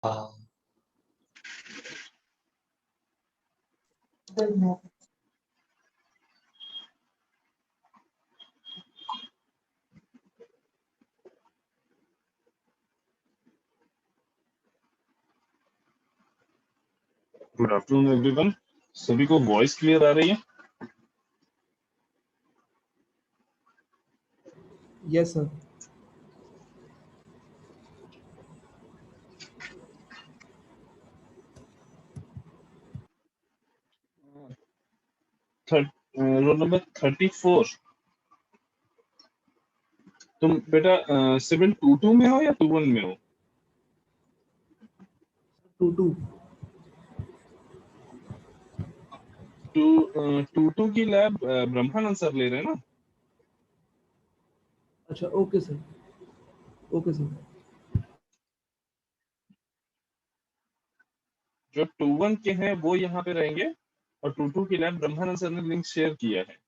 हाँ good afternoon everyone. सभी को वॉइस क्लियर आ रही है? Yes, sir. Roll number 34। तुम बेटा 722 में हो या 21 में हो? 2-2. 22 की लैब ब्रह्मानंद सर ले रहे हैं ना? अच्छा, okay, sir. Okay, sir. जो 21 के हैं वो यहाँ पे रहेंगे और 22 की लैब ब्रह्मानंद सर ने लिंक शेयर किया है।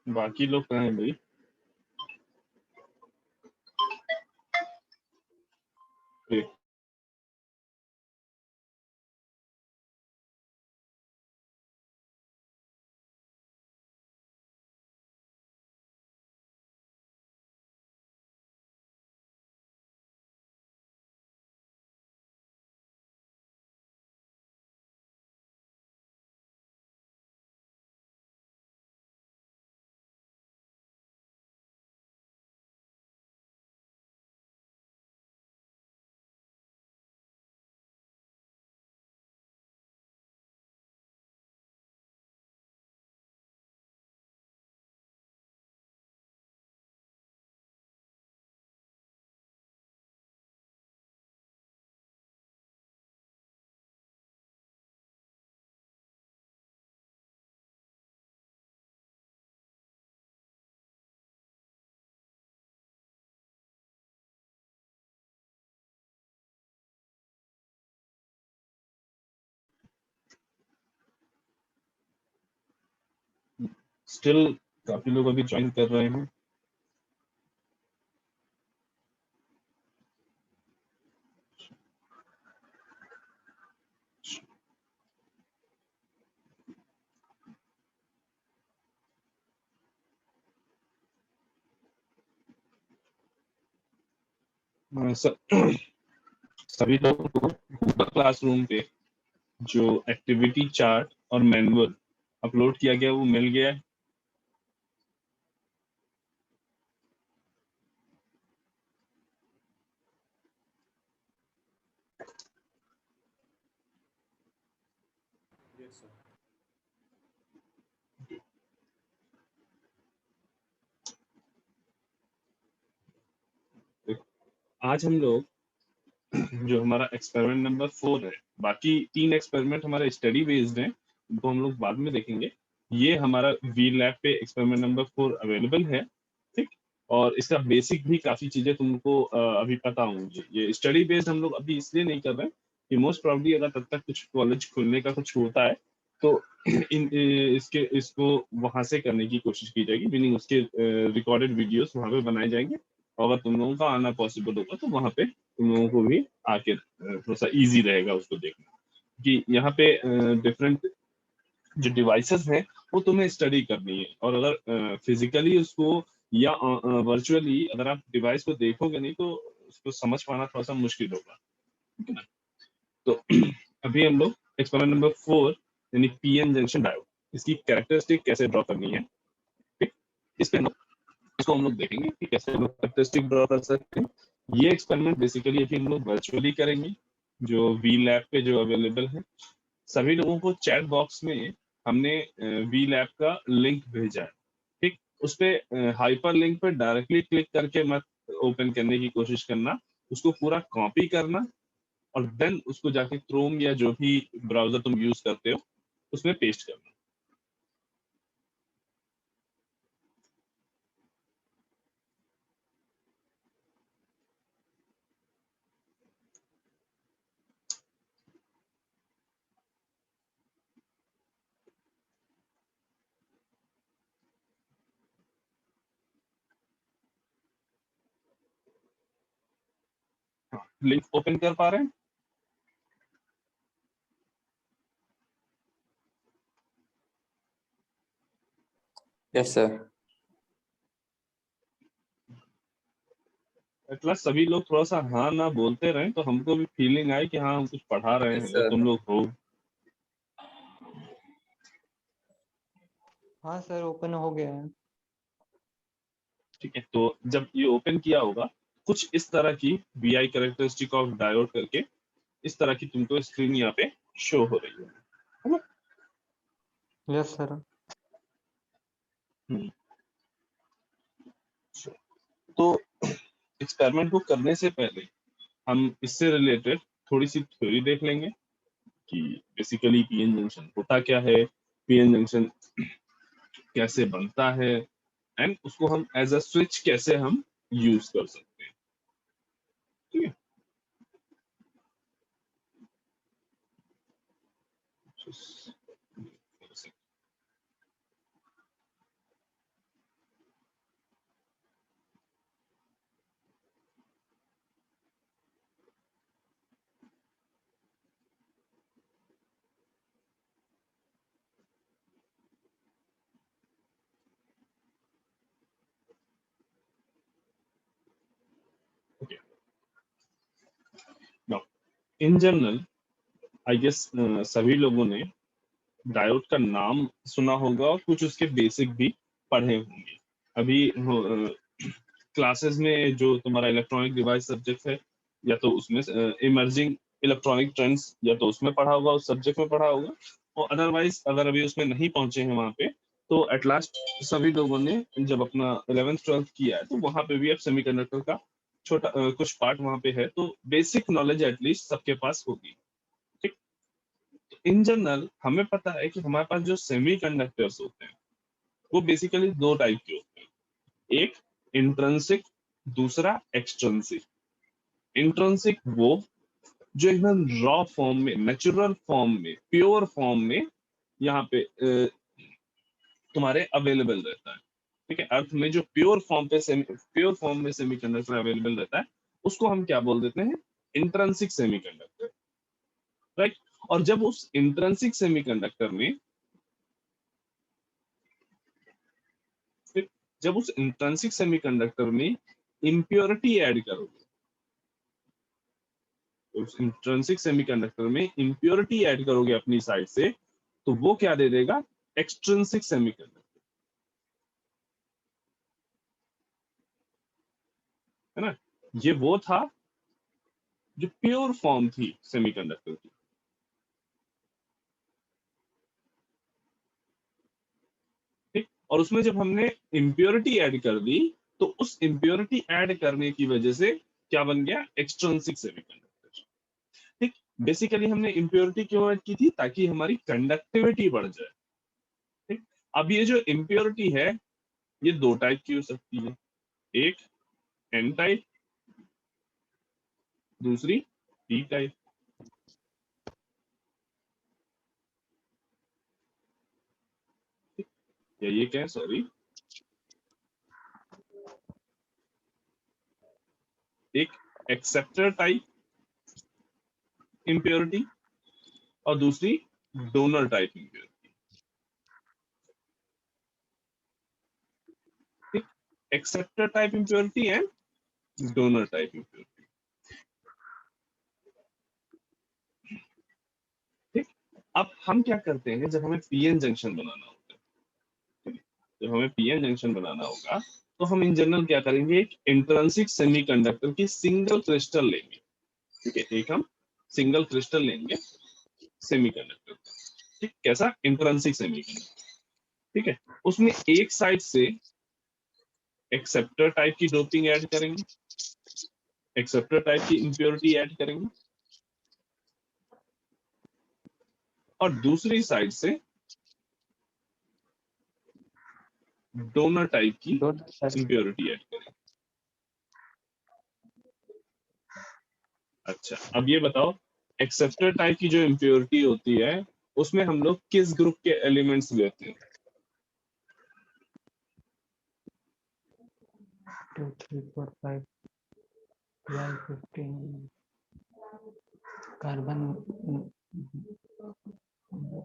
बाकी लोग कहाँ हैं भाई? ठीक। स्टिल काफी लोग अभी ज्वाइन कर रहे हैं। सभी लोगों को गूगल क्लासरूम पे जो एक्टिविटी चार्ट और मैनुअल अपलोड किया गया वो मिल गया है। Yes, sir. आज हम लोग जो हमारा एक्सपेरिमेंट नंबर 4 है, बाकी 3 एक्सपेरिमेंट हमारे स्टडी बेस्ड हैं, उनको हम लोग बाद में देखेंगे। ये हमारा वी लैब पे एक्सपेरिमेंट नंबर 4 अवेलेबल है, ठीक। और इसका बेसिक भी काफी चीजें तुमको अभी पता होंगी। ये स्टडी बेस्ड हम लोग अभी इसलिए नहीं कर रहे हैं कि मोस्ट प्रॉब्ली अगर तब तक कुछ कॉलेज खुलने का कुछ होता है तो इसको वहां से करने की कोशिश की जाएगी, मीनिंग उसके रिकॉर्डेड वीडियोस वहां पे बनाए जाएंगे। और अगर तुम लोगों का आना पॉसिबल होगा तो वहां पे तुम लोगों को भी आके थोड़ा सा इजी रहेगा उसको देखना, कि यहाँ पे डिफरेंट जो डिवाइसेस हैं वो तुम्हें स्टडी करनी है। और अगर फिजिकली उसको या वर्चुअली अगर आप डिवाइस को देखोगे नहीं तो उसको समझ पाना थोड़ा सा मुश्किल होगा, ठीक है ना। तो अभी हम लोग एक्सपेरिमेंट नंबर 4 यानी पीएन जंक्शन डायोड, इसकी कैरेक्टरिस्टिक कैसे ड्रॉ करनी है, ठीक। इस पे इसको हम लोग देखेंगे कि कैसे हम लोग कैरेक्टरिस्टिक ड्रॉ कर सकते हैं। ये एक्सपेरिमेंट बेसिकली अभी हम लोग वर्चुअली करेंगे, जो वी लैब पे जो अवेलेबल है। सभी लोगों को चैट बॉक्स में हमने वी लैब का लिंक भेजा है, ठीक। उस पे हाइपर लिंक पे डायरेक्टली क्लिक करके मत ओपन करने की कोशिश करना, उसको पूरा कॉपी करना और देन उसको जाके क्रोम या जो भी ब्राउजर तुम यूज करते हो उसमें पेस्ट करना। लिंक ओपन कर पा रहे हैं? Yes sir. एटलास सभी लोग थोड़ा सा हाँ ना बोलते रहे तो हमको भी फीलिंग आए कि हाँ हम कुछ पढ़ा रहे यस हैं और सर। तुम लोग हो। हाँ सर, ओपन हो गया है। ठीक है, तो जब ये ओपन किया होगा कुछ इस तरह की VI कैरेक्टरिस्टिक ऑफ डायोड करके इस तरह की तुमको स्क्रीन यहाँ पे शो हो रही है ना? Yes sir. हम्म, तो एक्सपेरिमेंट को करने से पहले हम इससे रिलेटेड थोड़ी सी थ्योरी देख लेंगे कि बेसिकली पीएन जंक्शन होता क्या है, पीएन जंक्शन कैसे बनता है, एंड उसको हम एज अ स्विच कैसे हम यूज कर सकते हैं। ठीक है, now in general I guess सभी लोगों ने डायोड का नाम सुना होगा और कुछ उसके बेसिक भी पढ़े होंगे। अभी क्लासेस में जो तुम्हारा इलेक्ट्रॉनिक डिवाइस सब्जेक्ट है या तो उसमें इमर्जिंग इलेक्ट्रॉनिक ट्रेंड्स या तो उसमें पढ़ा होगा, उस सब्जेक्ट में पढ़ा होगा, और अदरवाइज अगर अभी उसमें नहीं पहुंचे हैं वहां पे तो एट लास्ट सभी लोगों ने जब अपना 11th 12th किया है तो वहां पे भी अब सेमीकंडक्टर का छोटा कुछ पार्ट वहां पे है, तो बेसिक नॉलेज एटलीस्ट सबके पास होगी। ठीक, इन जनरल हमें पता है कि हमारे पास जो सेमीकंडक्टर्स होते हैं वो बेसिकली दो टाइप के होते हैं, एक इंट्रिंसिक, दूसरा एक्सट्रिंसिक। इंट्रिंसिक वो जो एकदम रॉ फॉर्म में, नेचुरल फॉर्म में, प्योर फॉर्म में यहाँ पे तुम्हारे अवेलेबल रहता है। ठीक है, अर्थ में जो प्योर फॉर्म में सेमीकंडक्टर अवेलेबल रहता है उसको हम क्या बोल देते हैं, इंट्रिंसिक सेमीकंडक्टर, राइट। और जब उस इंट्रिंसिक सेमीकंडक्टर में जब उस इंट्रिंसिक सेमीकंडक्टर में इंप्योरिटी ऐड करोगे, तो उस इंट्रिंसिक सेमीकंडक्टर में इंप्योरिटी ऐड करोगे अपनी साइड से, तो वो क्या दे देगा, एक्सट्रिंसिक सेमीकंडक्टर, है ना। ये वो था जो प्योर फॉर्म थी सेमीकंडक्टर की। ठीक, और उसमें जब हमने इंप्योरिटी ऐड कर दी तो उस इंप्योरिटी ऐड करने की वजह से क्या बन गया, एक्सट्रिंसिक सेमीकंडक्टर। ठीक, बेसिकली हमने इंप्योरिटी क्यों ऐड की थी, ताकि हमारी कंडक्टिविटी बढ़ जाए। ठीक, अब ये जो इंप्योरिटी है ये दो टाइप की हो सकती है, एक एन टाइप, दूसरी पी टाइप। या ये क्या है, सॉरी, एक एक्सेप्टर टाइप इंप्योरिटी और दूसरी डोनर टाइप इंप्योरिटी। ठीक, acceptor type impurity and donor type impurity. ठीक, अब हम क्या करते हैं जब हमें पीएन जंक्शन बनाना होता है, जब हमें पीएन जंक्शन बनाना होगा तो हम इन जनरल क्या करेंगे, एक इंट्रिंसिक सेमीकंडक्टर की सिंगल क्रिस्टल लेंगे। ठीक है, एक हम सिंगल क्रिस्टल लेंगे सेमीकंडक्टर का। ठीक, कैसा, इंट्रिंसिक सेमीकंडक्टर। ठीक है, उसमें एक साइड से एक्सेप्टर टाइप की डोपिंग ऐड करेंगे, एक्सेप्टर टाइप की इंप्योरिटी ऐड करेंगे, और दूसरी साइड से डोनर टाइप की दोनों साइड इंप्योरिटी ऐड करेंगे। अच्छा, अब ये बताओ, एक्सेप्टर टाइप की जो इंप्योरिटी होती है उसमें हम लोग किस ग्रुप के एलिमेंट्स लेते हैं? 2 3 4 5 12 15 carbon,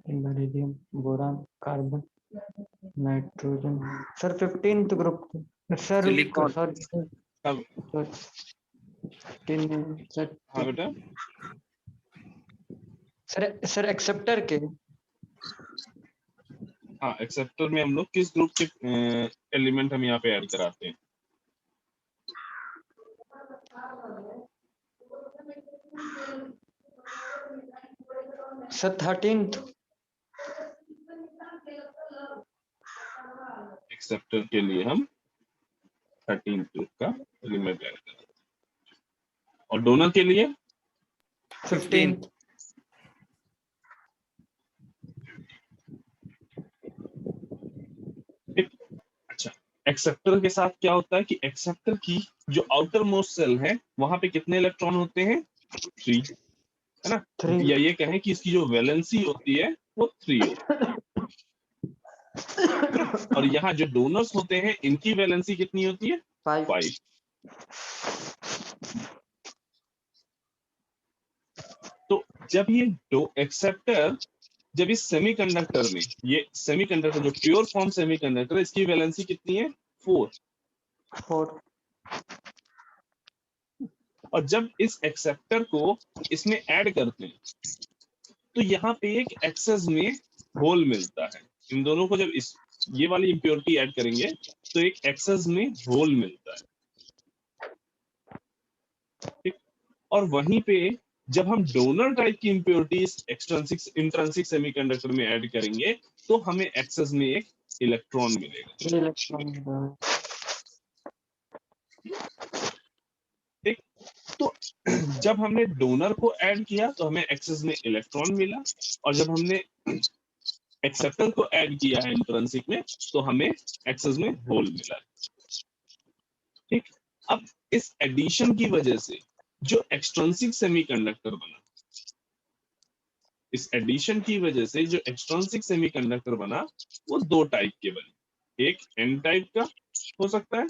beryllium, boron, carbon, nitrogen. Sir 15th group sir, silicon. Sorry अब सर, हाँ बेटा, सर एक्सेप्टर के हाँ एक्सेप्टर में हम लोग किस ग्रुप के एलिमेंट हम यहाँ पे ऐड कराते हैं? Sir 13th। एक्सेप्टर के लिए हम 13 ग्रुप का एलिमेंट ऐड कराते हैं, और डोनर के लिए 15th। अच्छा, एक्सेप्टर के साथ क्या होता है कि एक्सेप्टर की जो आउटर मोस्ट सेल है वहां पे कितने इलेक्ट्रॉन होते हैं? 3, है ना? 3 या ये कहें कि इसकी जो वैलेंसी होती है वो 3 होती है। और यहाँ जो डोनर्स होते हैं इनकी वैलेंसी कितनी होती है? 5 5। तो जब ये दो एक्सेप्टर, जब इस सेमीकंडक्टर में, ये सेमीकंडक्टर जो प्योर फॉर्म सेमीकंडक्टर है इसकी वैलेंसी कितनी है? 4। 4 और जब इस एक्सेप्टर को इसमें ऐड करते हैं तो यहाँ पे एक एक्सेस में होल मिलता है। इन दोनों को जब इस ये वाली इंप्योरिटी ऐड करेंगे तो एक एक्सेस में होल मिलता है। ठीक, और वहीं पे जब हम डोनर टाइप की इंप्योरिटी इस एक्सट्रिंसिक इंट्रिंसिक सेमीकंडक्टर में ऐड करेंगे तो हमें एक्सेस में एक इलेक्ट्रॉन मिलेगा। इलेक्ट्रॉन। ठीक, तो जब हमने डोनर को ऐड किया तो हमें एक्सेस में इलेक्ट्रॉन मिला, और जब हमने एक्सेप्टर को ऐड किया है इंट्रिंसिक में तो हमें एक्सेस में होल मिला। ठीक, अब इस एडिशन की वजह से जो एक्सट्रिंसिक सेमीकंडक्टर बना, इस एडिशन की वजह से जो एक्सट्रिंसिक सेमीकंडक्टर बना वो 2 टाइप के बने, एक एन टाइप का हो सकता है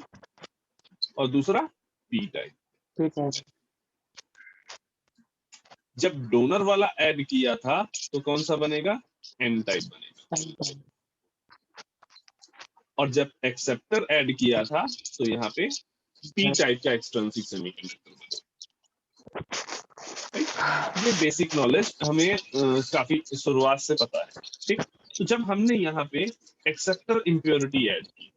और दूसरा पी टाइप। ठीक है। जब डोनर वाला ऐड किया था तो कौन सा बनेगा? एन टाइप बनेगा, और जब एक्सेप्टर ऐड किया था तो यहाँ पे पी टाइप का एक्सट्रिंसिक सेमीकंडक्टर बनेगा। ये बेसिक नॉलेज हमें काफी शुरुआत से पता है। ठीक, तो जब हमने यहाँ पे एक्सेप्टर इंप्योरिटी ऐड की,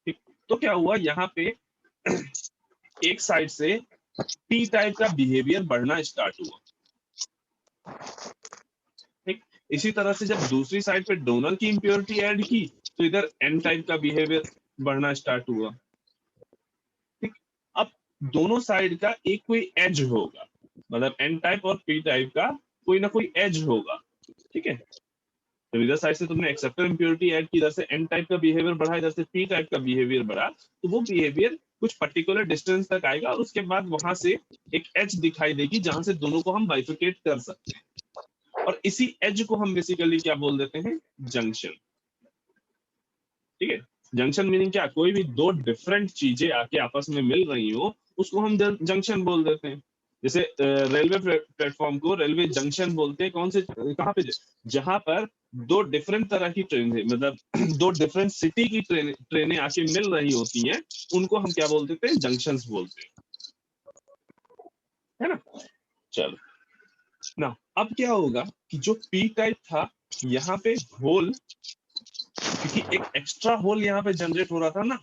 ठीक, तो क्या हुआ, यहाँ पे एक साइड से पी टाइप का बिहेवियर बढ़ना स्टार्ट हुआ। ठीक, इसी तरह से जब दूसरी साइड पे डोनर की इंप्योरिटी ऐड की तो इधर एन टाइप का बिहेवियर बढ़ना स्टार्ट हुआ। ठीक, अब दोनों साइड का एक कोई एज होगा, मतलब एन टाइप और पी टाइप का कोई ना कोई एज होगा। ठीक है, तो इधर साइड से तुमने एक्सेप्टर इंप्योरिटी ऐड की, इधर से एन टाइप का बिहेवियर बढ़ा, इधर से पी टाइप का बिहेवियर बढ़ा, तो वो बिहेवियर कुछ पर्टिकुलर डिस्टेंस तक आएगा और उसके बाद वहां से एक एज दिखाई देगी जहां से दोनों को हम बाइफिकेट कर सकते हैं, और इसी एज को हम बेसिकली क्या बोल देते हैं? जंक्शन। ठीक है, जंक्शन मीनिंग क्या? कोई भी दो डिफरेंट चीजें आके आपस में मिल रही हो उसको हम जंक्शन बोल देते हैं। जैसे रेलवे प्लेटफॉर्म को रेलवे जंक्शन बोलते हैं, कौन से, कहाँ पे? जहां पर दो डिफरेंट तरह की ट्रेन, मतलब दो डिफरेंट सिटी की ट्रेनें आके मिल रही होती हैं, उनको हम क्या बोल देते हैं? जंक्शंस बोलते हैं, है ना? चलो ना, अब क्या होगा कि जो पी टाइप था यहाँ पे होल क्योंकि एक एक्स्ट्रा होल यहाँ पे जनरेट हो रहा था ना,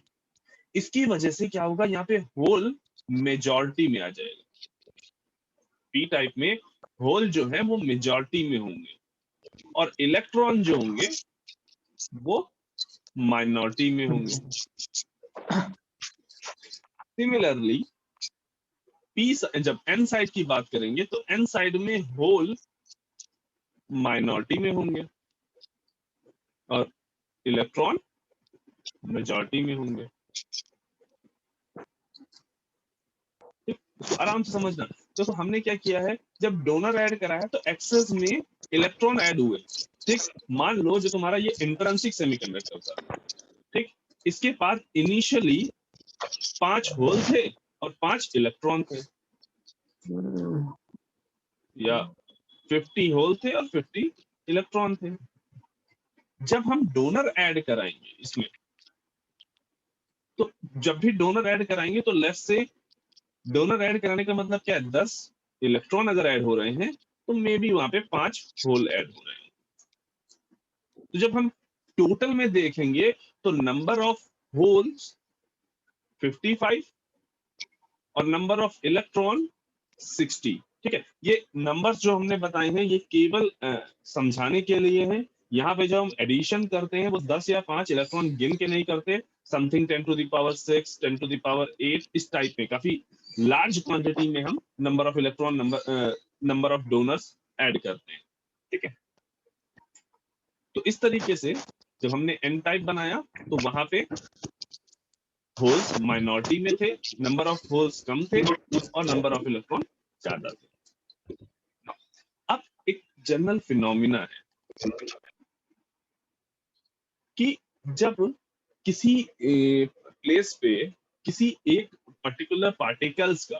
इसकी वजह से क्या होगा, यहाँ पे होल मेजॉरिटी में आ जाएगा। पी टाइप में होल जो है वो मेजॉरिटी में होंगे और इलेक्ट्रॉन जो होंगे वो माइनॉरिटी में होंगे। सिमिलरली पी जब एन साइड की बात करेंगे तो एन साइड में होल माइनॉरिटी में होंगे और इलेक्ट्रॉन मेजॉरिटी में होंगे। तो आराम से समझना। तो हमने क्या किया है, जब डोनर ऐड करा है तो एक्सेस में इलेक्ट्रॉन ऐड हुए। ठीक, मान लो जो तुम्हारा ये इंट्रिंसिक सेमीकंडक्टर था, ठीक, इसके पास इनिशियली 5 होल थे और 5 इलेक्ट्रॉन थे, या 50 होल थे और 50 इलेक्ट्रॉन थे। जब हम डोनर ऐड कराएंगे इसमें, तो जब भी डोनर ऐड कराएंगे तो लेट्स से डोनर ऐड कराने का मतलब क्या है, 10 इलेक्ट्रॉन अगर ऐड हो रहे हैं तो मे बी वहां पे 5 होल ऐड हो रहे हैं। तो जब हम टोटल में देखेंगे तो नंबर ऑफ होल्स 55 और नंबर ऑफ इलेक्ट्रॉन 60। ठीक है, ये नंबर्स जो हमने बताए हैं ये केवल समझाने के लिए हैं। यहाँ पे जब हम एडिशन करते हैं वो 10 या 5 इलेक्ट्रॉन गिन के नहीं करते, something 10 to the power 6, 10 to the power 8, इस टाइप में काफी लार्ज क्वांटिटी में हम number of electron, number of donors add करते हैं। ठीक है, तो इस तरीके से जब हमने एन टाइप बनाया तो वहां पे होल्स माइनॉरिटी में थे, नंबर ऑफ होल्स कम थे और नंबर ऑफ इलेक्ट्रॉन ज्यादा थे। अब एक जनरल फिनोमिना है कि जब किसी प्लेस पे किसी एक पर्टिकुलर पार्टिकल्स का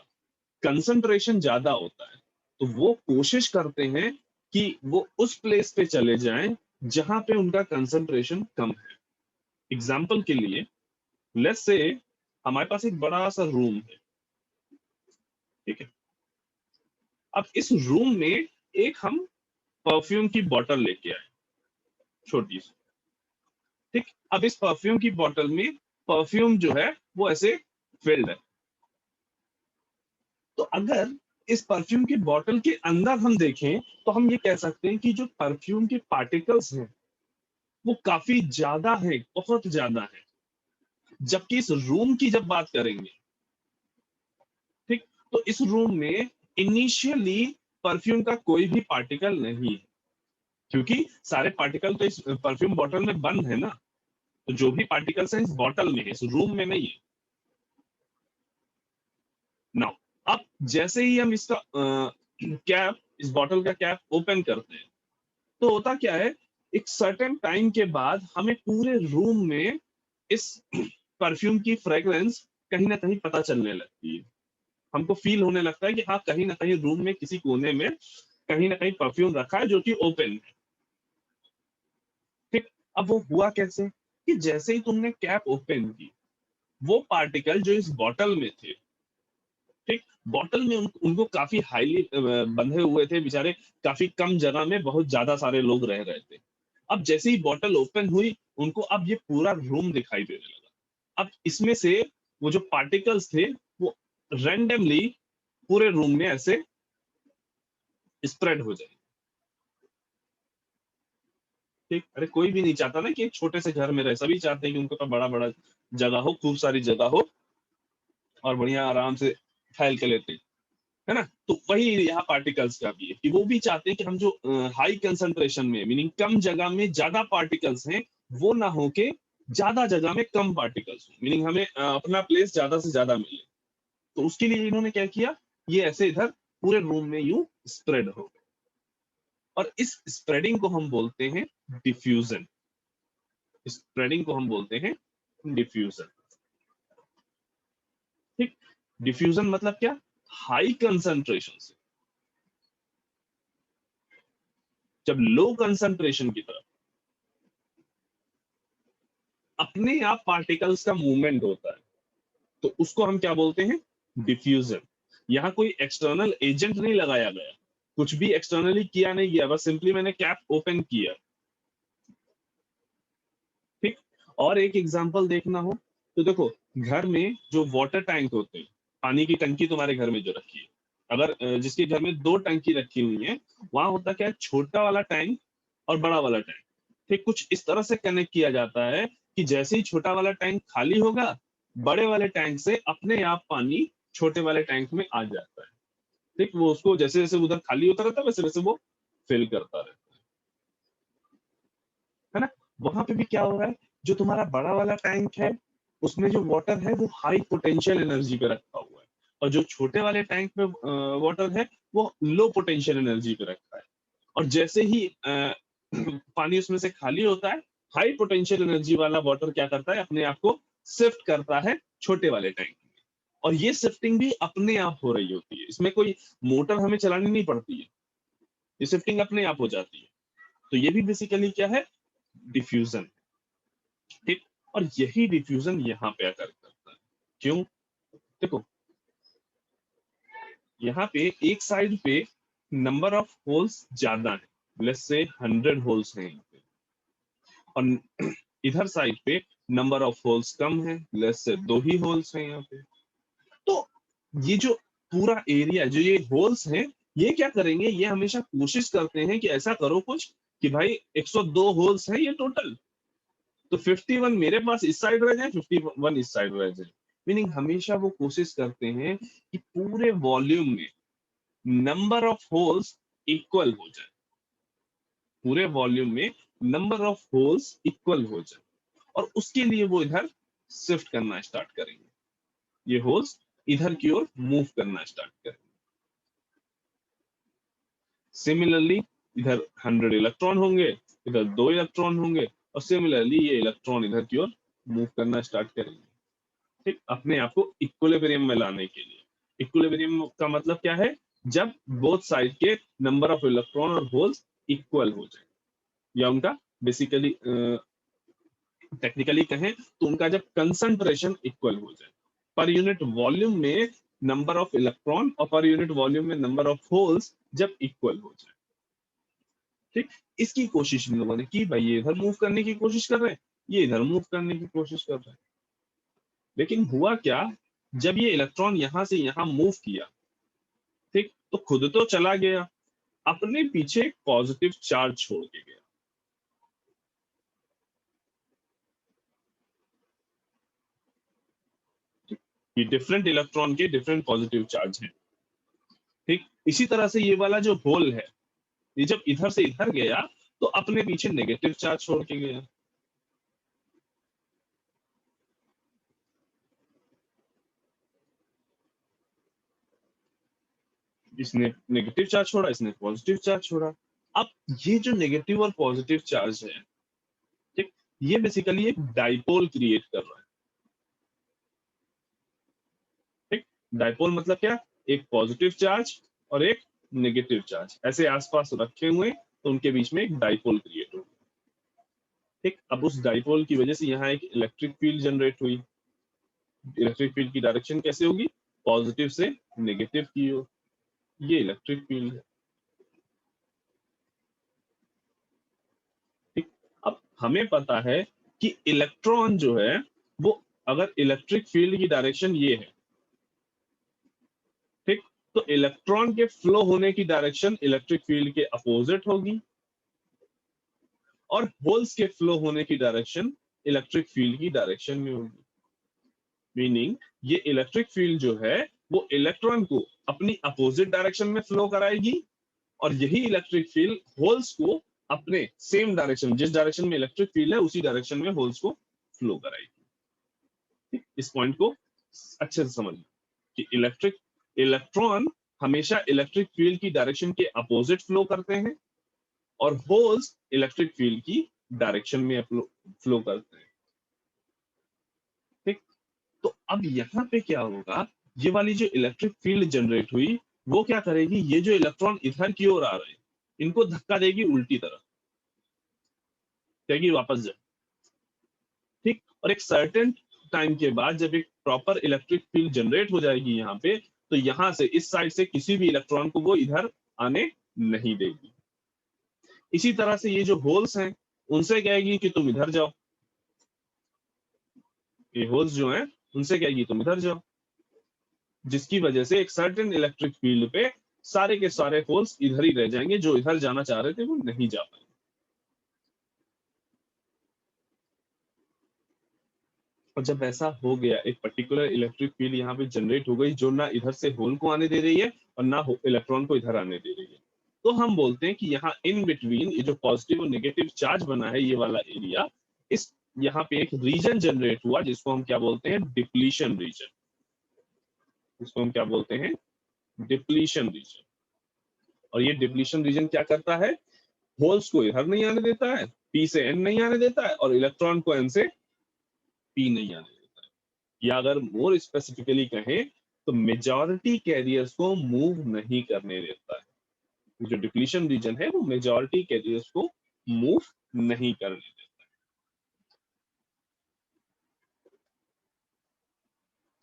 कंसंट्रेशन ज्यादा होता है तो वो कोशिश करते हैं कि वो उस प्लेस पे चले जाएं जहां पे उनका कंसंट्रेशन कम है। एग्जाम्पल के लिए लेट्स से हमारे पास एक बड़ा सा रूम है, ठीक है, अब इस रूम में एक हम परफ्यूम की बोतल लेके आए, छोटी सी, ठीक, अब इस परफ्यूम की बोतल में परफ्यूम जो है वो ऐसे फिल्ड है। तो अगर इस परफ्यूम की बोतल के अंदर हम देखें तो हम ये कह सकते हैं कि जो परफ्यूम के पार्टिकल्स हैं वो काफी ज्यादा है, बहुत ज्यादा है। जबकि इस रूम की जब बात करेंगे, ठीक, तो इस रूम में इनिशियली परफ्यूम का कोई भी पार्टिकल नहीं है, क्योंकि सारे पार्टिकल तो इस परफ्यूम बॉटल में बंद है ना। तो जो भी पार्टिकल्स हैं इस बॉटल में है, इस रूम में नहीं है। नाउ अब जैसे ही हम इसका कैप, इस बॉटल का कैप ओपन करते हैं तो होता क्या है, एक सर्टेन टाइम के बाद हमें पूरे रूम में इस परफ्यूम की फ्रेग्रेंस कहीं ना कहीं पता चलने लगती है। हमको फील होने लगता है कि हाँ, कहीं ना कहीं रूम में किसी कोने में कहीं ना कहीं परफ्यूम रखा है जो कि ओपन है। ठीक, अब वो हुआ कैसे कि जैसे ही तुमने कैप ओपन की, वो पार्टिकल जो इस बॉटल में थे, ठीक, बॉटल में उनको काफी हाईली बंधे हुए थे बेचारे, काफी कम जगह में बहुत ज्यादा सारे लोग रह रहे थे। अब जैसे ही बॉटल ओपन हुई उनको अब ये पूरा रूम दिखाई देने लगा। अब इसमें से वो जो पार्टिकल्स थे वो रैंडमली पूरे रूम में ऐसे स्प्रेड हो जाए। ठीक, अरे कोई भी नहीं चाहता ना कि एक छोटे से घर में रहे, सभी चाहते हैं कि उनके पास बड़ा बड़ा जगह हो, खूब सारी जगह हो और बढ़िया आराम से फैल के लेते हैं, है ना। तो वही यहाँ पार्टिकल्स का भी है कि वो भी चाहते हैं कि हम जो हाई कंसंट्रेशन में, मीनिंग कम जगह में ज्यादा पार्टिकल्स हैं, वो ना हो के ज्यादा जगह में कम पार्टिकल्स हो, मीनिंग हमें अपना प्लेस ज्यादा से ज्यादा मिले। तो उसके लिए इन्होंने क्या किया, ये ऐसे इधर पूरे रूम में यूं स्प्रेड हो गए और इस स्प्रेडिंग को हम बोलते हैं डिफ्यूजन। स्प्रेडिंग को हम बोलते हैं डिफ्यूजन। ठीक, डिफ्यूजन मतलब क्या, हाई कंसंट्रेशन से जब लो कंसंट्रेशन की तरफ अपने आप पार्टिकल्स का मूवमेंट होता है तो उसको हम क्या बोलते हैं, डिफ्यूजन। यहां कोई एक्सटर्नल एजेंट नहीं लगाया गया, कुछ भी एक्सटर्नली किया नहीं गया, बस सिंपली मैंने कैप ओपन किया। ठीक, और एक एग्जांपल देखना हो तो देखो, घर में जो वाटर टैंक होते हैं, पानी की टंकी तुम्हारे घर में जो रखी है, अगर जिसके घर में 2 टंकी रखी हुई है, वहां होता क्या है, छोटा वाला टैंक और बड़ा वाला टैंक, ठीक कुछ इस तरह से कनेक्ट किया जाता है कि जैसे ही छोटा वाला टैंक खाली होगा, बड़े वाले टैंक से अपने आप पानी छोटे वाले टैंक में आ जाता है। ठीक, वो उसको जैसे जैसे उधर खाली होता रहता है वैसे वैसे वो फिल करता रहता है ना। वहां पे भी क्या हो रहा है, जो तुम्हारा बड़ा वाला टैंक है उसमें जो वाटर है वो हाई पोटेंशियल एनर्जी पे रखा हुआ है, और जो छोटे वाले टैंक में वाटर है वो लो पोटेंशियल एनर्जी पे रखा है। और जैसे ही पानी उसमें से खाली होता है, हाई पोटेंशियल एनर्जी वाला वाटर क्या करता है, अपने आप को शिफ्ट करता है छोटे वाले टैंक में। और ये शिफ्टिंग भी अपने आप हो रही होती है, इसमें कोई मोटर हमें चलानी नहीं पड़ती है, ये शिफ्टिंग अपने आप हो जाती है। तो ये भी बेसिकली क्या है, डिफ्यूजन। ठीक, और यही डिफ्यूजन यहाँ पे आकर करता है। क्यों, देखो यहाँ पे एक साइड पे नंबर ऑफ होल्स ज्यादा है, लेट्स से 100 होल्स हैं यहाँ पे, और इधर साइड पे नंबर ऑफ होल्स कम है, लेट्स से 2 ही होल्स हैं यहाँ पे। तो ये जो पूरा एरिया, जो ये होल्स हैं, ये क्या करेंगे, ये हमेशा कोशिश करते हैं कि ऐसा करो कुछ कि भाई 102 होल्स हैं ये टोटल, तो 51 मेरे पास इस साइड रह जाए, 51 इस साइड रह जाए। मीनिंग हमेशा वो कोशिश करते हैं कि पूरे वॉल्यूम में नंबर ऑफ होल्स इक्वल हो जाए, पूरे वॉल्यूम में नंबर ऑफ होल्स इक्वल हो जाए, और उसके लिए वो इधर शिफ्ट करना स्टार्ट करेंगे, ये होल्स इधर की ओर मूव करना स्टार्ट करेंगे। सिमिलरली इधर 100 इलेक्ट्रॉन होंगे, इधर 2 इलेक्ट्रॉन होंगे, और सिमिलरली ये इलेक्ट्रॉन इधर की ओर मूव करना स्टार्ट करेंगे। ठीक, अपने आप को इक्विलिब्रियम में लाने के लिए। इक्विलिब्रियम का मतलब क्या है, जब बोथ साइड के नंबर ऑफ इलेक्ट्रॉन और होल्स इक्वल हो जाए, या उनका बेसिकली टेक्निकली कहें तो उनका जब कंसंट्रेशन इक्वल हो जाए, पर यूनिट वॉल्यूम में नंबर ऑफ इलेक्ट्रॉन और पर यूनिट वॉल्यूम में नंबर ऑफ होल्स जब इक्वल हो जाए। ठीक, इसकी कोशिश इन लोगों ने की, भाई ये इधर मूव करने की कोशिश कर रहे हैं, ये इधर मूव करने की कोशिश कर रहे हैं। लेकिन हुआ क्या, जब ये इलेक्ट्रॉन यहां से यहां मूव किया, ठीक, तो खुद तो चला गया, अपने पीछे एक पॉजिटिव चार्ज छोड़ के गया। ये डिफरेंट इलेक्ट्रॉन के डिफरेंट पॉजिटिव चार्ज हैं। ठीक, इसी तरह से ये वाला जो होल है, ये जब इधर से इधर गया तो अपने पीछे नेगेटिव चार्ज छोड़ के गया। इसने नेगेटिव चार्ज छोड़ा, इसने पॉजिटिव चार्ज छोड़ा। अब ये जो नेगेटिव और पॉजिटिव चार्ज है, ठीक, ये बेसिकली एक डाइपोल क्रिएट कर रहा है। ठीक, डाइपोल मतलब क्या, एक पॉजिटिव चार्ज और एक नेगेटिव चार्ज ऐसे आसपास रखे हुए, तो उनके बीच में एक डाइपोल क्रिएट हो। ठीक, अब उस डाइपोल की वजह से यहाँ एक इलेक्ट्रिक फील्ड जनरेट हुई। इलेक्ट्रिक फील्ड की डायरेक्शन कैसे होगी, पॉजिटिव से नेगेटिव की ओर, ये इलेक्ट्रिक फील्ड है। ठीक, अब हमें पता है कि इलेक्ट्रॉन जो है वो, अगर इलेक्ट्रिक फील्ड की डायरेक्शन ये है, ठीक, तो इलेक्ट्रॉन के फ्लो होने की डायरेक्शन इलेक्ट्रिक फील्ड के अपोजिट होगी, और होल्स के फ्लो होने की डायरेक्शन इलेक्ट्रिक फील्ड की डायरेक्शन में होगी। मीनिंग ये इलेक्ट्रिक फील्ड जो है वो इलेक्ट्रॉन को अपनी अपोजिट डायरेक्शन में फ्लो कराएगी, और यही इलेक्ट्रिक फील्ड होल्स को अपने सेम डायरेक्शन, जिस डायरेक्शन में इलेक्ट्रिक फील्ड है उसी डायरेक्शन में होल्स को फ्लो कराएगी। ठीक, इस पॉइंट को अच्छे से समझिए कि इलेक्ट्रॉन हमेशा इलेक्ट्रिक फील्ड की डायरेक्शन के अपोजिट फ्लो करते हैं, और होल्स इलेक्ट्रिक फील्ड की डायरेक्शन में फ्लो करते हैं। ठीक, तो अब यहाँ पे क्या होगा, ये वाली जो इलेक्ट्रिक फील्ड जनरेट हुई वो क्या करेगी, ये जो इलेक्ट्रॉन इधर की ओर आ रहे हैं इनको धक्का देगी उल्टी तरफ, कहेगी वापस जाओ। ठीक, और एक सर्टेन टाइम के बाद जब एक प्रॉपर इलेक्ट्रिक फील्ड जनरेट हो जाएगी यहाँ पे, तो यहाँ से इस साइड से किसी भी इलेक्ट्रॉन को वो इधर आने नहीं देगी। इसी तरह से ये जो होल्स हैं उनसे कहेगी कि तुम इधर जाओ, ये होल्स जो हैं उनसे क्या कि तुम इधर जाओ, जिसकी वजह से एक सर्टेन इलेक्ट्रिक फील्ड पे सारे के सारे होल्स इधर ही रह जाएंगे, जो इधर जाना चाह रहे थे वो नहीं जा पाएंगे। और जब ऐसा हो गया, एक पर्टिकुलर इलेक्ट्रिक फील्ड यहाँ पे जनरेट हो गई जो ना इधर से होल को आने दे रही है और ना इलेक्ट्रॉन को इधर आने दे रही है, तो हम बोलते हैं कि यहाँ इन बिटवीन ये जो पॉजिटिव और नेगेटिव चार्ज बना है, ये वाला एरिया, इस यहाँ पे एक रीजन जनरेट हुआ जिसको हम क्या बोलते हैं, डिप्लीशन रीजन। इसको हम क्या बोलते हैं, डिप्लीशन रीजन। और ये डिप्लीशन रीजन क्या करता है, होल्स को इधर नहीं आने देता है, पी से एन नहीं आने देता है, और इलेक्ट्रॉन को एन से पी नहीं आने देता है। या अगर मोर स्पेसिफिकली कहें तो मेजॉरिटी कैरियर्स को मूव नहीं करने देता है। जो डिप्लीशन रीजन है वो मेजॉरिटी कैरियर्स को मूव नहीं करने देता है।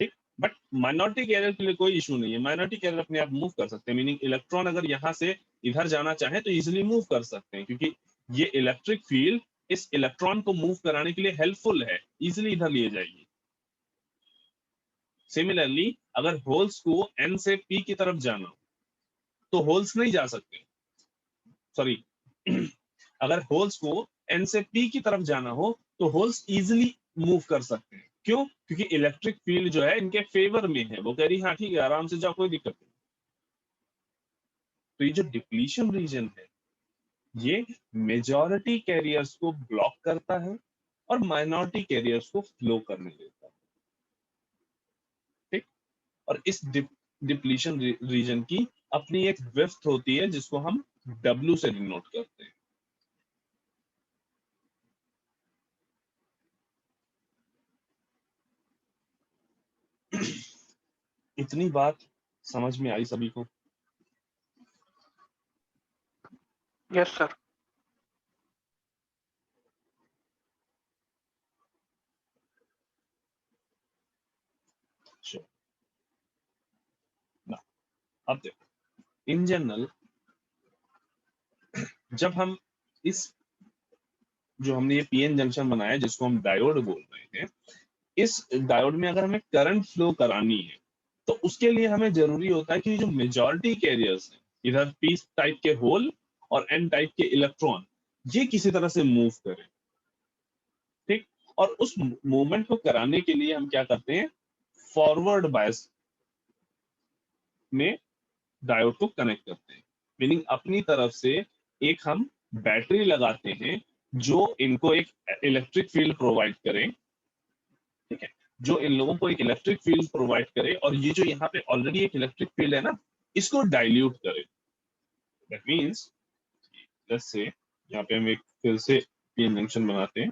ठीक, बट माइनॉरिटी कैरियर के लिए कोई इशू नहीं है, माइनॉरिटी कैरियर अपने आप मूव कर सकते हैं। मीनिंग इलेक्ट्रॉन अगर यहाँ से इधर जाना चाहे तो इजिली मूव कर सकते हैं, क्योंकि ये इलेक्ट्रिक फील्ड इस इलेक्ट्रॉन को मूव कराने के लिए हेल्पफुल है, इजिली इधर लिए जाएगी। सिमिलरली अगर होल्स को एन से पी की तरफ जाना तो होल्स नहीं जा सकते, सॉरी अगर होल्स को एन से पी की तरफ जाना हो तो होल्स इजिली मूव कर सकते हैं। क्यों? क्योंकि इलेक्ट्रिक फील्ड जो है इनके फेवर में है, वो कह रही हाँ ठीक है आराम से जाओ, कोई दिक्कत नहीं। तो ये जो डिप्लीशन रीजन है ये मेजॉरिटी कैरियर्स को ब्लॉक करता है और माइनॉरिटी कैरियर्स को फ्लो करने देता है। ठीक, और इस डिप्लीशन रीजन की अपनी एक विड्थ होती है जिसको हम W से डिनोट करते हैं। इतनी बात समझ में आई सभी को? Yes sir. Sure. ना अब देखो, इन जनरल जब हम इस जो हमने ये पीएन जंक्शन बनाया जिसको हम डायोड बोल रहे हैं, इस डायोड में अगर हमें करंट फ्लो करानी है तो उसके लिए हमें जरूरी होता है कि जो मेजॉरिटी कैरियर्स हैं, इधर पी टाइप के होल और एन टाइप के इलेक्ट्रॉन, ये किसी तरह से मूव करें। ठीक, और उस मूवमेंट को कराने के लिए हम क्या करते हैं, फॉरवर्ड बायस में डायोड को कनेक्ट करते हैं। मीनिंग अपनी तरफ से एक हम बैटरी लगाते हैं जो इनको एक इलेक्ट्रिक फील्ड प्रोवाइड करे, ठीक है, जो इन लोगों को एक इलेक्ट्रिक फील्ड प्रोवाइड करे, और ये जो यहाँ पे ऑलरेडी एक इलेक्ट्रिक फील्ड है ना, इसको डाइल्यूट करे। दैट मींस लेट्स से यहाँ पे हम एक फिर से पीएन जंक्शन बनाते हैं।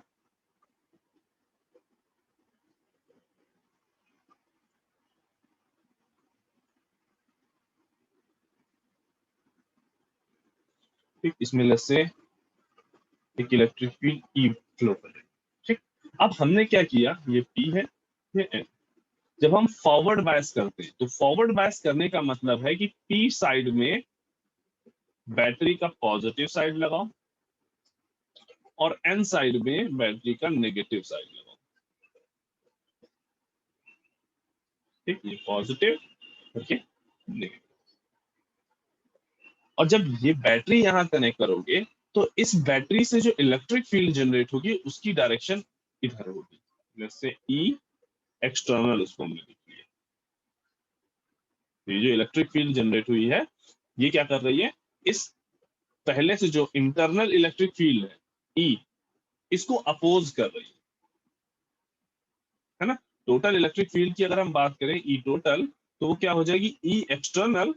ठीक, इसमें लेट्स से एक इलेक्ट्रिक फील्ड ई फ्लो करे। ठीक, अब हमने क्या किया, ये पी है, ये एन। जब हम फॉरवर्ड बायस करते हैं तो फॉरवर्ड बायस करने का मतलब है कि पी साइड में बैटरी का पॉजिटिव साइड लगाओ और एन साइड में बैटरी का नेगेटिव साइड लगाओ। ठीक, ये पॉजिटिव, ओके, नेगेटिव। और जब ये बैटरी यहां कनेक्ट करोगे तो इस बैटरी से जो इलेक्ट्रिक फील्ड जनरेट होगी उसकी डायरेक्शन इधर होगी। जैसे ई एक्सटर्नल उसको हमने लिख लिया। ये जो इलेक्ट्रिक फील्ड जनरेट हुई है ये क्या कर रही है, इस पहले से जो इंटरनल इलेक्ट्रिक फील्ड है ई, इसको अपोज कर रही है ना। टोटल इलेक्ट्रिक फील्ड की अगर हम बात करें ई टोटल, तो वो क्या हो जाएगी, ई एक्सटर्नल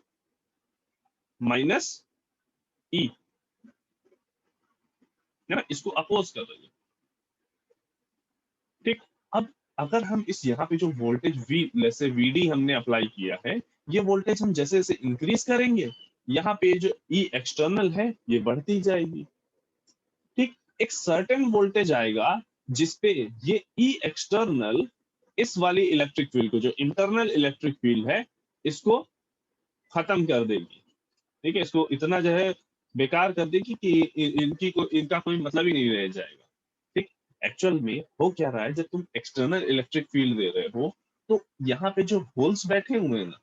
माइनस ई, है ना, इसको अपोज कर रही है। ठीक, अब अगर हम इस यहाँ पे जो वोल्टेज वी जैसे वीडी हमने अप्लाई किया है, ये वोल्टेज हम जैसे जैसे इंक्रीज करेंगे यहाँ पे जो ई एक्सटर्नल है ये बढ़ती जाएगी। ठीक, एक सर्टेन वोल्टेज आएगा जिसपे ये ई एक्सटर्नल इस वाली इलेक्ट्रिक फील्ड को, जो इंटरनल इलेक्ट्रिक फील्ड है, इसको खत्म कर देगी। ठीक है, इसको इतना जो है बेकार कर देगी कि इनका कोई मतलब ही नहीं रह जाएगा। ठीक, एक्चुअल में हो क्या रहा है, जब तुम एक्सटर्नल इलेक्ट्रिक फील्ड दे रहे हो तो यहाँ पे जो होल्स बैठे हुए हैं ना,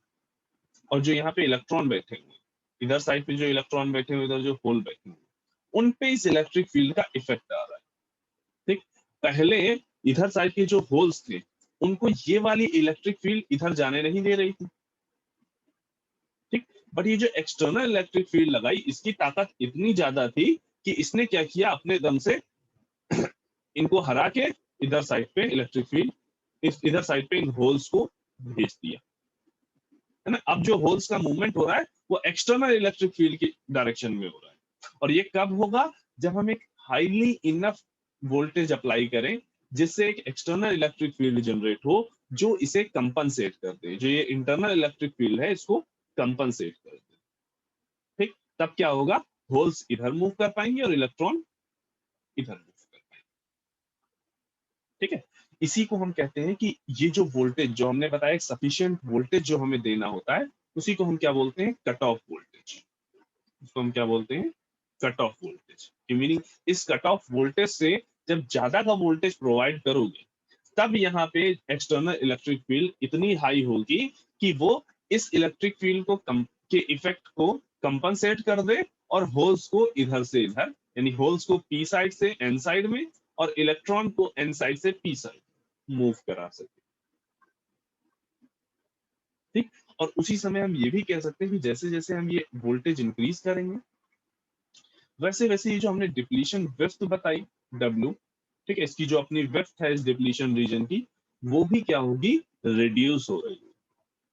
और जो यहाँ पे इलेक्ट्रॉन बैठे हुए हैं, इधर साइड पे जो इलेक्ट्रॉन बैठे हुए, इधर जो होल बैठे हुए, उन पे इस इलेक्ट्रिक फील्ड का इफेक्ट आ रहा है। ठीक, पहले इधर साइड के जो होल्स थे उनको ये वाली इलेक्ट्रिक फील्ड इधर जाने नहीं दे रही थी। ठीक, बट ये जो एक्सटर्नल इलेक्ट्रिक फील्ड लगाई, इसकी ताकत इतनी ज्यादा थी कि इसने क्या किया, अपने दम से इनको हरा के इधर साइड पे इलेक्ट्रिक फील्ड, इधर साइड पे इन होल्स को भेज दिया, है ना। अब जो होल्स का मूवमेंट हो रहा है वो एक्सटर्नल इलेक्ट्रिक फील्ड की डायरेक्शन में हो रहा है। और ये कब होगा, जब हम एक हाईली इनफ वोल्टेज अप्लाई करें जिससे एक एक्सटर्नल इलेक्ट्रिक फील्ड जनरेट हो जो इसे कंपनसेट कर दे, जो ये इंटरनल इलेक्ट्रिक फील्ड है इसको कंपनसेट कर दे। ठीक, तब क्या होगा, होल्स इधर मूव कर पाएंगे और इलेक्ट्रॉन इधर मूव कर पाएंगे। ठीक है, इसी को हम कहते हैं कि ये जो वोल्टेज जो हमने बताया, सफिशिएंट वोल्टेज जो हमें देना होता है, उसी को हम क्या बोलते हैं, कट ऑफ वोल्टेज। उसको हम क्या बोलते हैं, कट ऑफ वोल्टेज। मीनिंग इस कट ऑफ वोल्टेज से जब ज्यादा का वोल्टेज प्रोवाइड करोगे तब यहाँ पे एक्सटर्नल इलेक्ट्रिक फील्ड इतनी हाई होगी कि वो इस इलेक्ट्रिक फील्ड को के इफेक्ट को कंपनसेट कर दे और होल्स को इधर से इधर, यानी होल्स को पी साइड से एन साइड में और इलेक्ट्रॉन को एन साइड से पी साइड मूव करा सके। ठीक, और उसी समय हम ये भी कह सकते हैं कि जैसे जैसे हम ये वोल्टेज इंक्रीज करेंगे वैसे वैसे ये जो हमने डिप्लीशन विड्थ बताई W, ठीक है, इसकी जो अपनी विड्थ है इस डिप्लीशन रीजन की, वो भी क्या होगी, रिड्यूस हो रही है।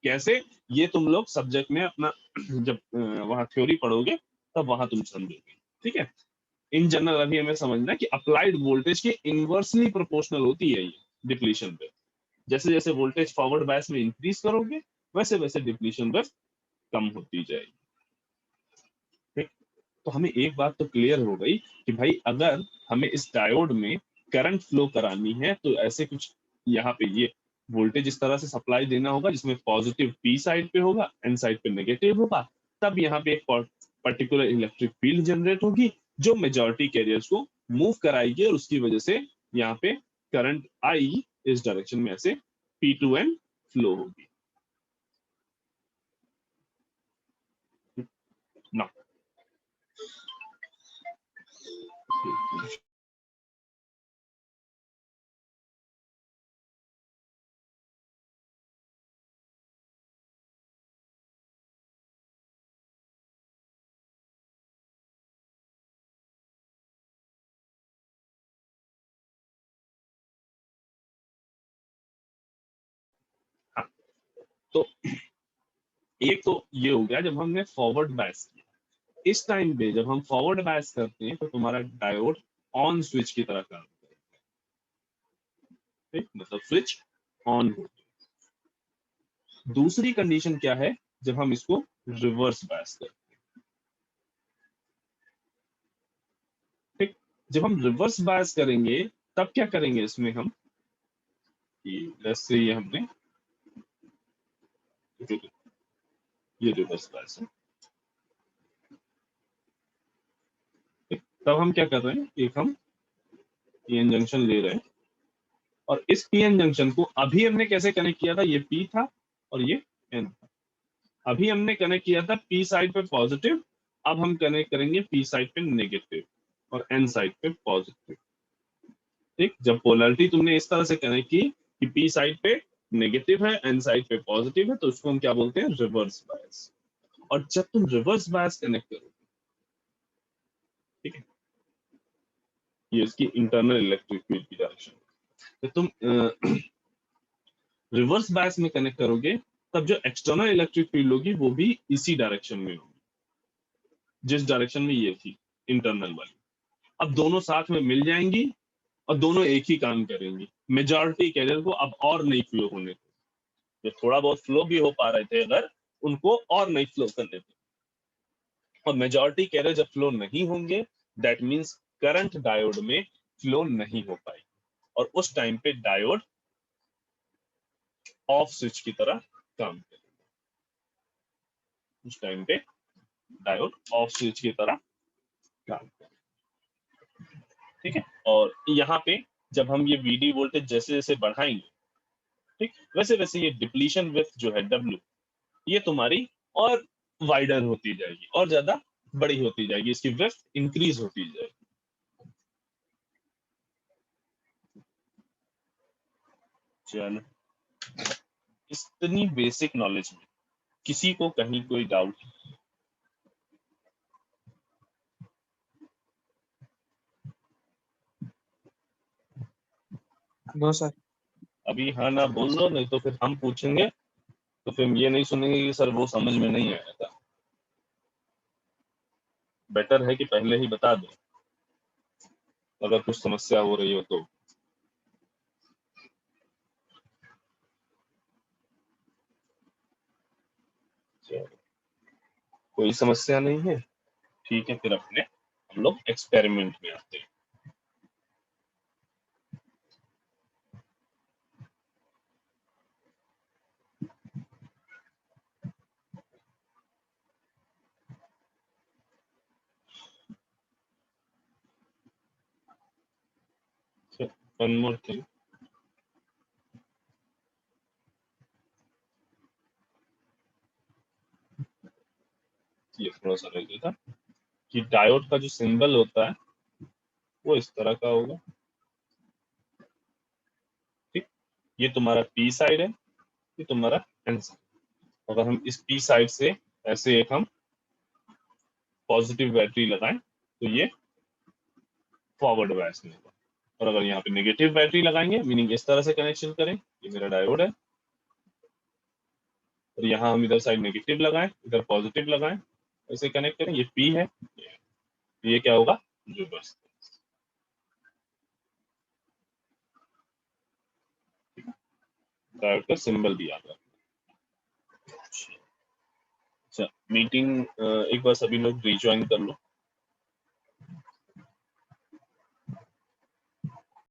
कैसे, ये तुम लोग सब्जेक्ट में अपना जब वहां थ्योरी पढ़ोगे तब वहां तुम समझोगे। ठीक है, इन जनरल अभी हमें समझना है कि अप्लाइड वोल्टेज के इनवर्सली प्रोपोर्शनल होती है ये डिप्लीशन विड्थ। जैसे जैसे वोल्टेज फॉरवर्ड बायस में इंक्रीज करोगे वैसे वैसे डिप्लीशन विड्थ कम होती जाएगी। ठीक, तो हमें एक बात तो क्लियर हो गई कि भाई अगर हमें इस डायोड में करंट फ्लो करानी है तो ऐसे कुछ यहाँ पे ये वोल्टेज इस तरह से सप्लाई देना होगा जिसमें पॉजिटिव पी साइड पे होगा, एन साइड पे नेगेटिव होगा, तब यहाँ पे एक पर्टिकुलर इलेक्ट्रिक फील्ड जनरेट होगी जो मेजॉरिटी कैरियर्स को मूव कराएगी और उसकी वजह से यहाँ पे करंट आई इस डायरेक्शन में ऐसे पी टू एन फ्लो होगी ना। हाँ, तो एक तो ये हो गया जब हमने फॉरवर्ड बायस किया। इस टाइम पे जब हम फॉरवर्ड बायस करते हैं तो तुम्हारा डायोड ऑन स्विच की तरह काम करता है। ठीक, मतलब स्विच ऑन हो। दूसरी कंडीशन क्या है, जब हम इसको रिवर्स बायस करते हैं। ठीक, जब हम रिवर्स बायस करेंगे तब क्या करेंगे इसमें हम, लेट्स से ये हमने ये रिवर्स बायस है। ठीक, तब हम क्या कर रहे हैं, एक हम पीएन जंक्शन ले रहे हैं और इस पीएन जंक्शन को अभी हमने कैसे कनेक्ट किया था, ये पी था और ये एन था। अभी हमने कनेक्ट किया था पी साइड पे पॉजिटिव, अब हम कनेक्ट करेंगे पी साइड पे नेगेटिव और एन साइड पे पॉजिटिव। ठीक, जब पोलैरिटी तुमने इस तरह से कनेक्ट की कि पी साइड पे नेगेटिव है एन साइड पे पॉजिटिव है तो उसको हम क्या बोलते हैं, रिवर्स बायस। और जब तुम रिवर्स बायस कनेक्ट करोगे, ठीक है, ये इसकी इंटरनल इलेक्ट्रिक फील्ड की डायरेक्शन, तो तुम रिवर्स बायस में कनेक्ट करोगे तब जो एक्सटर्नल इलेक्ट्रिक फील्ड होगी वो भी इसी डायरेक्शन में होगी जिस डायरेक्शन में ये थी इंटरनल वाली। अब दोनों साथ में मिल जाएंगी और दोनों एक ही काम करेंगी। मेजॉरिटी कैरियर को अब और नहीं फ्लो होने थे, जो थोड़ा बहुत फ्लो भी हो पा रहे थे अगर, उनको और नहीं फ्लो करने थे। और मेजॉरिटी कैरियर जब फ्लो नहीं होंगे दैट मींस करंट डायोड में फ्लो नहीं हो पाएगी और उस टाइम पे डायोड ऑफ स्विच की तरह काम करेगा। उस टाइम पे डायोड ऑफ स्विच की तरह काम करेगा। ठीक है, और यहाँ पे जब हम ये VD वोल्टेज जैसे जैसे बढ़ाएंगे, ठीक, वैसे वैसे ये डिप्लीशन विड्थ जो है W, ये तुम्हारी और वाइडर होती जाएगी और ज्यादा बड़ी होती जाएगी, इसकी विड्थ इंक्रीज होती जाएगी। चलो, इतनी बेसिक नॉलेज में किसी को कहीं कोई डाउट? No sir. अभी हाँ ना बोल दो, नहीं तो फिर हम पूछेंगे तो फिर ये नहीं सुनेंगे कि सर वो समझ में नहीं आया था। बेटर है कि पहले ही बता दो अगर कुछ समस्या हो रही हो तो। चलो, कोई समस्या नहीं है, ठीक है, फिर अपने हम लोग एक्सपेरिमेंट में आते हैं। वन मोर थिंग, ये थोड़ा सा रह गया था कि डायोड का जो सिंबल होता है वो इस तरह का होगा, ठीक। ये तुम्हारा पी साइड है, ये तुम्हारा एन साइड। अगर हम इस पी साइड से ऐसे एक हम पॉजिटिव बैटरी लगाएं तो ये फॉरवर्ड बायस में होगा, और अगर यहाँ पे नेगेटिव बैटरी लगाएंगे, मीनिंग इस तरह से कनेक्शन करें, ये मेरा डायोड है, और यहाँ हम इधर साइड नेगेटिव लगाएं, इधर पॉजिटिव लगाएं, ऐसे कनेक्ट करें, ये पी है, ये क्या होगा, रिवर्स। डायोड का सिंबल भी आता है। अच्छा, मीटिंग एक बार सभी लोग रिज्वाइन कर लो।